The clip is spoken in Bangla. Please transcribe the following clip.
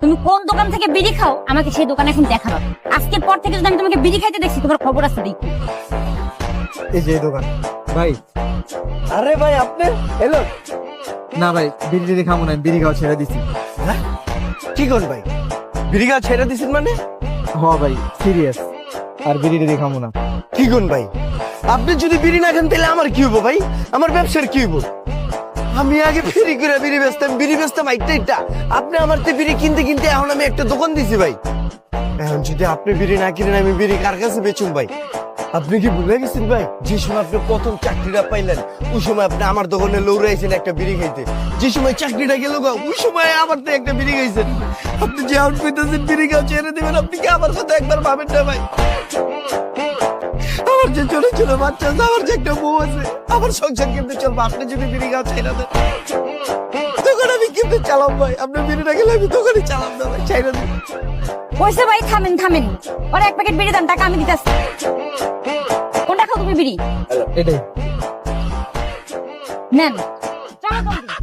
তুমি কোন দোকান থেকে বিড়ি খাও আমাকে সেই দোকানে এখন দেখাবো। আজকের পর থেকে যদি আমি তোমাকে বিড়ি খাইতে দেখছি তোমার খবর আছে দেখি। এই যে এই দোকান ভাই। আরে ভাই আপনি এলো? না ভাই, বিড়ি টিড়ি খাবো না, বিড়ি খাওয়া ছেড়ে দিছি। হ্যাঁ? কি কোন ভাই, বিড়ি খাওয়া ছেড়ে দিছেন মানে? হ ভাই, সিরিয়াস। আর বিড়ি টিড়ি খাবো না। কি কোন ভাই, আপনি যদি বিড়ি না খান তাহলে আমার কি হবো ভাই? আমার ব্যবসার কি হবো? আমি আগে ফ্রি করে বিড়ি বেচতাম এইটা। আপনি আমার তো বিড়ি কিনতে কিনতে এখন আমি একটা দোকান দিছি ভাই। এখন যদি আপনি বিড়ি না কিনেন আমি বিড়ি কার কাছে বেচুম ভাই? আপনি কি ভুলে গেছেন ভাই, যে সময় আপনি প্রথম চাকরিটা পাইলেন ওই সময় আপনি আমার দোকানে লৌড়াইছেন একটা বিড়ি খাইতে। যে সময় চাকরিটা গেল ওই সময় আমার তো একটা বিড়ি খাইছেন। আপনি যে আউট পেতেছেন বিড়ি খাওয়া ছেড়ে দিবেন, আপনি কি আমার কথা একবার ভাবেন না ভাই? আমার যে ছোট ছোট বাচ্চা আছে, আমার যে একটা বউ আছে, আমার সংসার কিন্তু চলবে। আপনি যদি বিড়ি খাওয়া ছেড়ে দেন দোকান আমি কিন্তু চালাম ভাই। আপনি বিড়ি না গেলে আমি দোকানই চালাম না ভাই, ছেড়ে দিন। কইছে ভাই থামেন থামেন, ওরা এক প্যাকেট বিড়ি দেন, টাকা আমি দিতেছি। কোনটা খাও তুমি বিড়ি? এটাই নেন চলো জলদি।